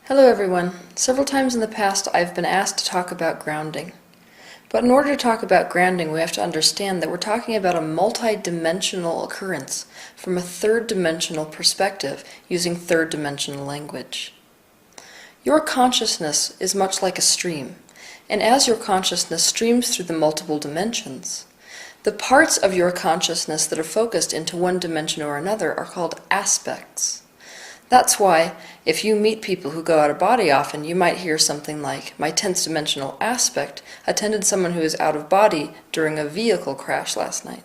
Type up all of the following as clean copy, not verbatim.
Hello everyone. Several times in the past I've been asked to talk about grounding. But in order to talk about grounding, we have to understand that we're talking about a multi-dimensional occurrence from a third-dimensional perspective using third-dimensional language. Your consciousness is much like a stream, and as your consciousness streams through the multiple dimensions, the parts of your consciousness that are focused into one dimension or another are called aspects. That's why, if you meet people who go out of body often, you might hear something like, "My 10th dimensional aspect attended someone who is out of body during a vehicle crash last night."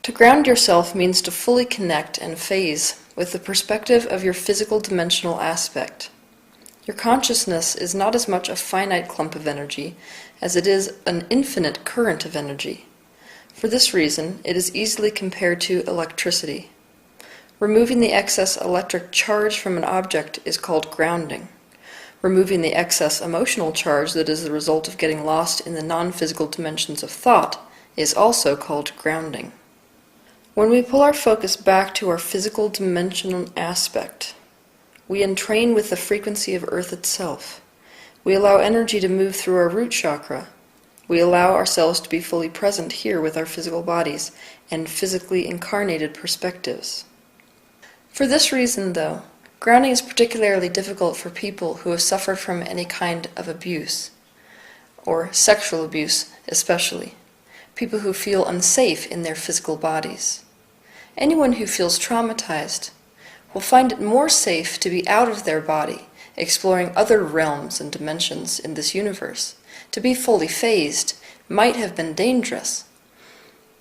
To ground yourself means to fully connect and phase with the perspective of your physical dimensional aspect. Your consciousness is not as much a finite clump of energy as it is an infinite current of energy. For this reason, it is easily compared to electricity. Removing the excess electric charge from an object is called grounding. Removing the excess emotional charge that is the result of getting lost in the non-physical dimensions of thought is also called grounding. When we pull our focus back to our physical dimensional aspect, we entrain with the frequency of Earth itself. We allow energy to move through our root chakra. We allow ourselves to be fully present here with our physical bodies and physically incarnated perspectives. For this reason, though, grounding is particularly difficult for people who have suffered from any kind of abuse, or sexual abuse especially, people who feel unsafe in their physical bodies. Anyone who feels traumatized will find it more safe to be out of their body, exploring other realms and dimensions in this universe. To be fully phased might have been dangerous.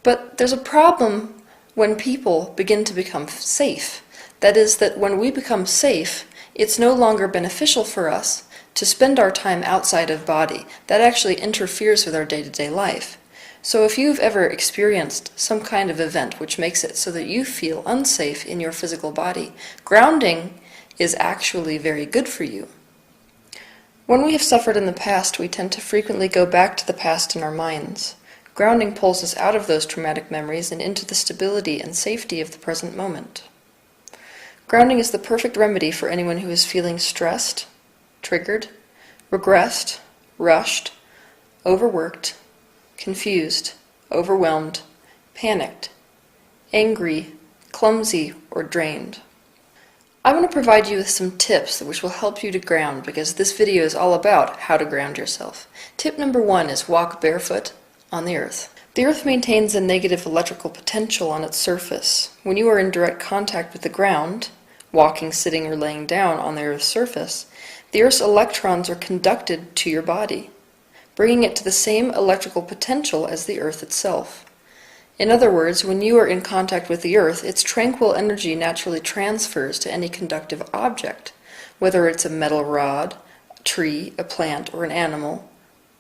But there's a problem when people begin to become safe. That is, that when we become safe, it's no longer beneficial for us to spend our time outside of body. That actually interferes with our day-to-day life. So if you've ever experienced some kind of event which makes it so that you feel unsafe in your physical body, grounding is actually very good for you. When we have suffered in the past, we tend to frequently go back to the past in our minds. Grounding pulls us out of those traumatic memories and into the stability and safety of the present moment. Grounding is the perfect remedy for anyone who is feeling stressed, triggered, regressed, rushed, overworked, confused, overwhelmed, panicked, angry, clumsy, or drained. I want to provide you with some tips which will help you to ground, because this video is all about how to ground yourself. Tip number 1 is walk barefoot on the earth. The earth maintains a negative electrical potential on its surface. When you are in direct contact with the ground, walking, sitting, or laying down on the earth's surface, the earth's electrons are conducted to your body, bringing it to the same electrical potential as the earth itself. In other words, when you are in contact with the earth, its tranquil energy naturally transfers to any conductive object, whether it's a metal rod, a tree, a plant, or an animal,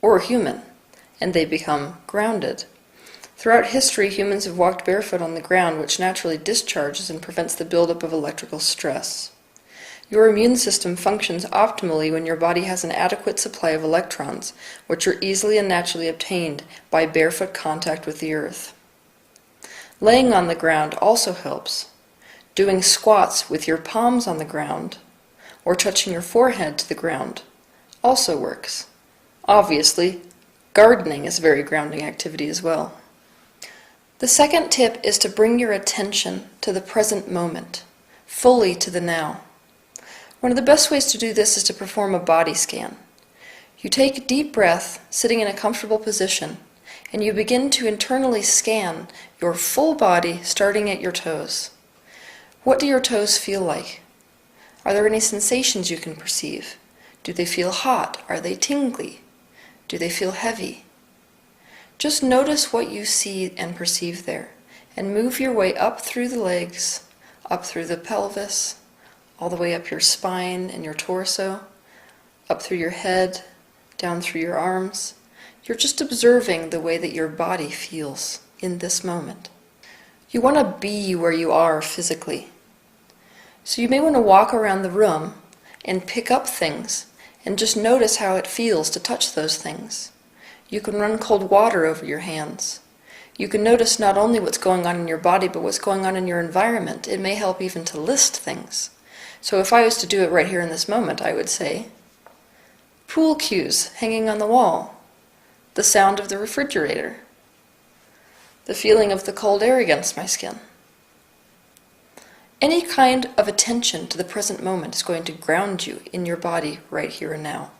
or a human, and they become grounded. Throughout history, humans have walked barefoot on the ground, which naturally discharges and prevents the buildup of electrical stress. Your immune system functions optimally when your body has an adequate supply of electrons, which are easily and naturally obtained by barefoot contact with the earth. Laying on the ground also helps. Doing squats with your palms on the ground, or touching your forehead to the ground, also works. Obviously, gardening is a very grounding activity as well. The second tip is to bring your attention to the present moment, fully to the now. One of the best ways to do this is to perform a body scan. You take a deep breath, sitting in a comfortable position, and you begin to internally scan your full body, starting at your toes. What do your toes feel like? Are there any sensations you can perceive? Do they feel hot? Are they tingly? Do they feel heavy? Just notice what you see and perceive there, and move your way up through the legs, up through the pelvis, all the way up your spine and your torso, up through your head, down through your arms. You're just observing the way that your body feels in this moment. You want to be where you are physically. So you may want to walk around the room and pick up things and just notice how it feels to touch those things. You can run cold water over your hands. You can notice not only what's going on in your body, but what's going on in your environment. It may help even to list things. So if I was to do it right here in this moment, I would say, pool cues hanging on the wall, the sound of the refrigerator, the feeling of the cold air against my skin. Any kind of attention to the present moment is going to ground you in your body right here and now.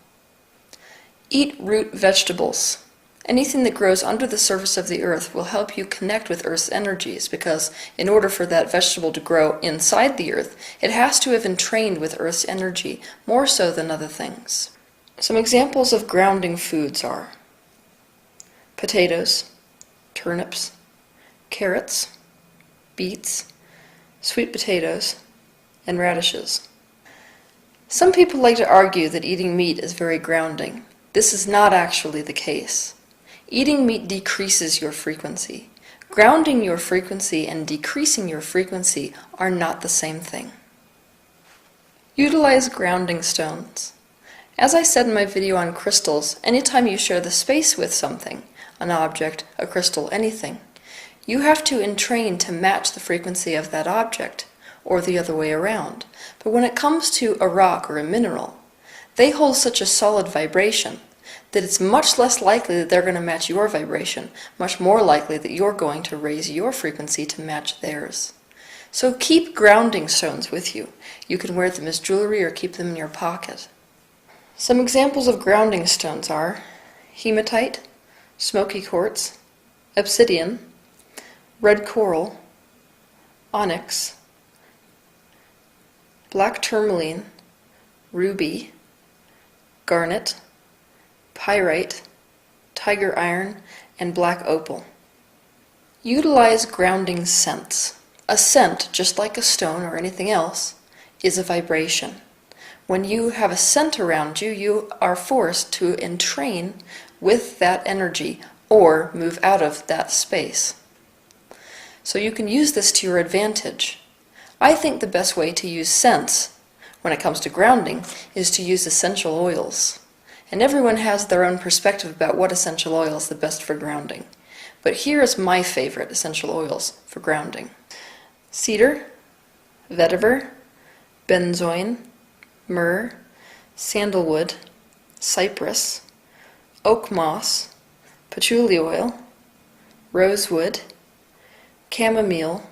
Eat root vegetables. Anything that grows under the surface of the earth will help you connect with Earth's energies, because in order for that vegetable to grow inside the earth, it has to have been trained with Earth's energy, more so than other things. Some examples of grounding foods are potatoes, turnips, carrots, beets, sweet potatoes, and radishes. Some people like to argue that eating meat is very grounding. This is not actually the case. Eating meat decreases your frequency. Grounding your frequency and decreasing your frequency are not the same thing. Utilize grounding stones. As I said in my video on crystals, anytime you share the space with something, an object, a crystal, anything, you have to entrain to match the frequency of that object, or the other way around. But when it comes to a rock or a mineral, they hold such a solid vibration that it's much less likely that they're going to match your vibration, much more likely that you're going to raise your frequency to match theirs. So keep grounding stones with you. You can wear them as jewelry or keep them in your pocket. Some examples of grounding stones are hematite, smoky quartz, obsidian, red coral, onyx, black tourmaline, ruby, garnet, pyrite, tiger iron, and black opal. Utilize grounding scents. A scent, just like a stone or anything else, is a vibration. When you have a scent around you, you are forced to entrain with that energy or move out of that space. So you can use this to your advantage. I think the best way to use scents when it comes to grounding is to use essential oils. And everyone has their own perspective about what essential oil is the best for grounding. But here is my favorite essential oils for grounding. Cedar, vetiver, benzoin, myrrh, sandalwood, cypress, oak moss, patchouli oil, rosewood, chamomile,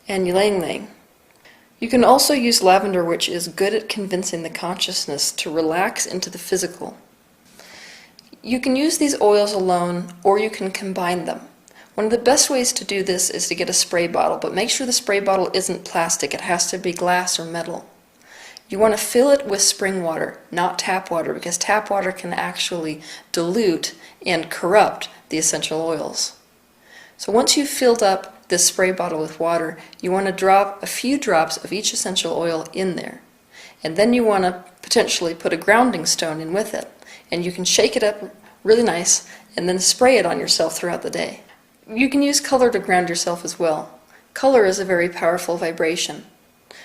and ylang-ylang. You can also use lavender, which is good at convincing the consciousness to relax into the physical. You can use these oils alone, or you can combine them. One of the best ways to do this is to get a spray bottle, but make sure the spray bottle isn't plastic. It has to be glass or metal. You want to fill it with spring water, not tap water, because tap water can actually dilute and corrupt the essential oils. So once you've filled up this spray bottle with water, you want to drop a few drops of each essential oil in there. And then you want to potentially put a grounding stone in with it. And you can shake it up really nice and then spray it on yourself throughout the day. You can use color to ground yourself as well. Color is a very powerful vibration.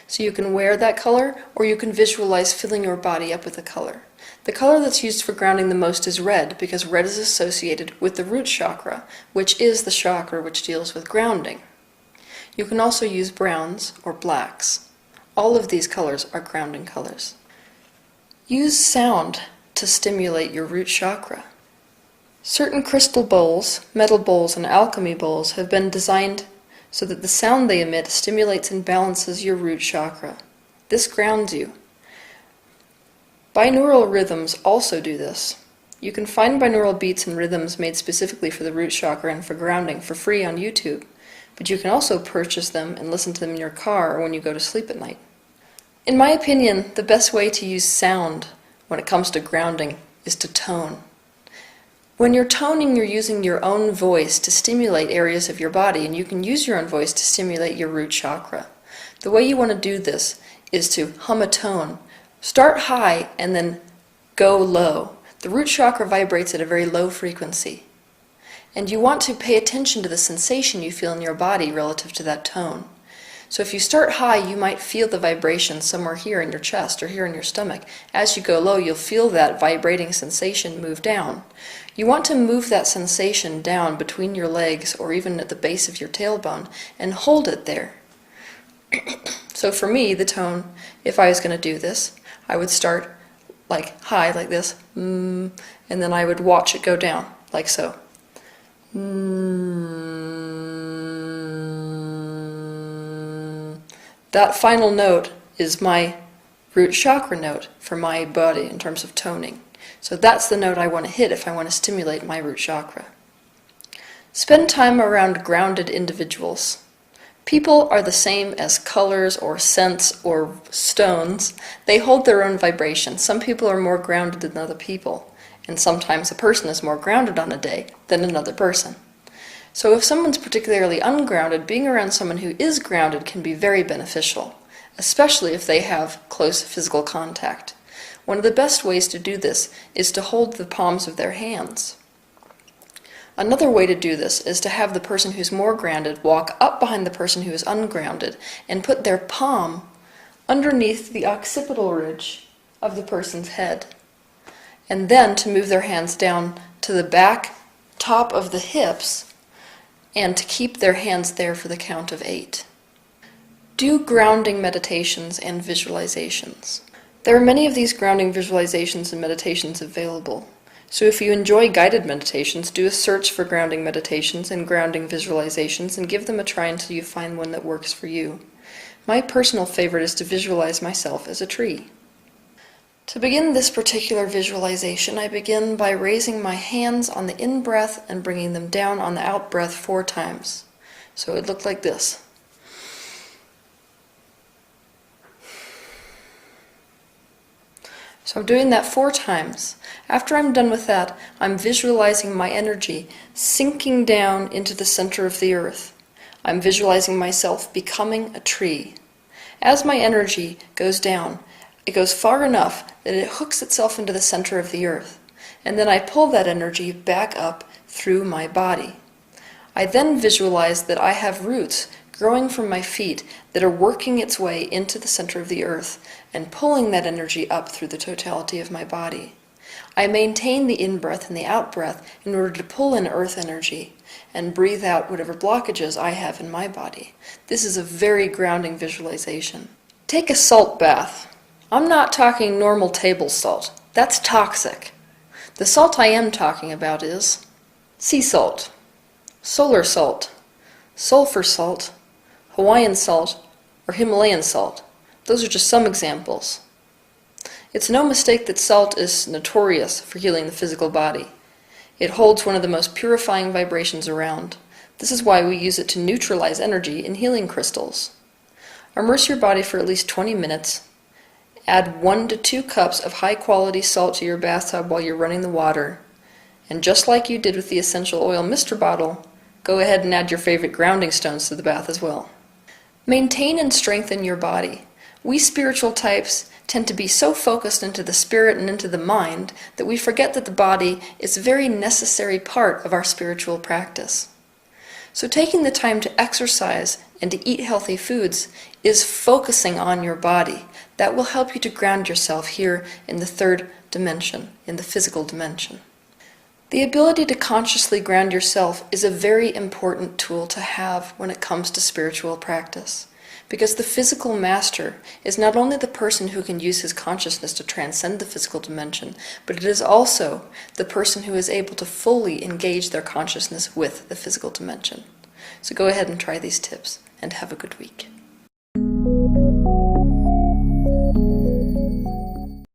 So you can wear that color, or you can visualize filling your body up with a color. The color that's used for grounding the most is red, because red is associated with the root chakra, which is the chakra which deals with grounding. You can also use browns or blacks. All of these colors are grounding colors. Use sound to stimulate your root chakra. Certain crystal bowls, metal bowls, and alchemy bowls have been designed so that the sound they emit stimulates and balances your root chakra. This grounds you. Binaural rhythms also do this. You can find binaural beats and rhythms made specifically for the root chakra and for grounding for free on YouTube, but you can also purchase them and listen to them in your car or when you go to sleep at night. In my opinion, the best way to use sound when it comes to grounding is to tone. When you're toning, you're using your own voice to stimulate areas of your body, and you can use your own voice to stimulate your root chakra. The way you want to do this is to hum a tone. Start high and then go low. The root chakra vibrates at a very low frequency. And you want to pay attention to the sensation you feel in your body relative to that tone. So if you start high, you might feel the vibration somewhere here in your chest or here in your stomach. As you go low, you'll feel that vibrating sensation move down. You want to move that sensation down between your legs or even at the base of your tailbone and hold it there. So for me, the tone, if I was going to do this, I would start like high, like this, and then I would watch it go down, like so. That final note is my root chakra note for my body in terms of toning. So that's the note I want to hit if I want to stimulate my root chakra. Spend time around grounded individuals. People are the same as colors or scents or stones. They hold their own vibration. Some people are more grounded than other people, and sometimes a person is more grounded on a day than another person. So if someone's particularly ungrounded, being around someone who is grounded can be very beneficial, especially if they have close physical contact. One of the best ways to do this is to hold the palms of their hands. Another way to do this is to have the person who's more grounded walk up behind the person who is ungrounded and put their palm underneath the occipital ridge of the person's head. And then to move their hands down to the back top of the hips and to keep their hands there for the count of 8. Do grounding meditations and visualizations. There are many of these grounding visualizations and meditations available. So if you enjoy guided meditations, do a search for grounding meditations and grounding visualizations and give them a try until you find one that works for you. My personal favorite is to visualize myself as a tree. To begin this particular visualization, I begin by raising my hands on the in-breath and bringing them down on the out-breath 4 times. So it looked like this. So I'm doing that 4 times. After I'm done with that, I'm visualizing my energy sinking down into the center of the earth. I'm visualizing myself becoming a tree. As my energy goes down, it goes far enough that it hooks itself into the center of the earth, and then I pull that energy back up through my body. I then visualize that I have roots growing from my feet that are working its way into the center of the earth and pulling that energy up through the totality of my body. I maintain the in-breath and the out-breath in order to pull in earth energy and breathe out whatever blockages I have in my body. This is a very grounding visualization. Take a salt bath. I'm not talking normal table salt. That's toxic. The salt I am talking about is sea salt, solar salt, sulfur salt, Hawaiian salt, or Himalayan salt. Those are just some examples. It's no mistake that salt is notorious for healing the physical body. It holds one of the most purifying vibrations around. This is why we use it to neutralize energy in healing crystals. Immerse your body for at least 20 minutes. Add 1 to 2 cups of high-quality salt to your bathtub while you're running the water. And just like you did with the essential oil mister bottle, go ahead and add your favorite grounding stones to the bath as well. Maintain and strengthen your body. We spiritual types tend to be so focused into the spirit and into the mind that we forget that the body is a very necessary part of our spiritual practice. So taking the time to exercise and to eat healthy foods is focusing on your body. That will help you to ground yourself here in the 3rd dimension, in the physical dimension. The ability to consciously ground yourself is a very important tool to have when it comes to spiritual practice. Because the physical master is not only the person who can use his consciousness to transcend the physical dimension, but it is also the person who is able to fully engage their consciousness with the physical dimension. So go ahead and try these tips, and have a good week.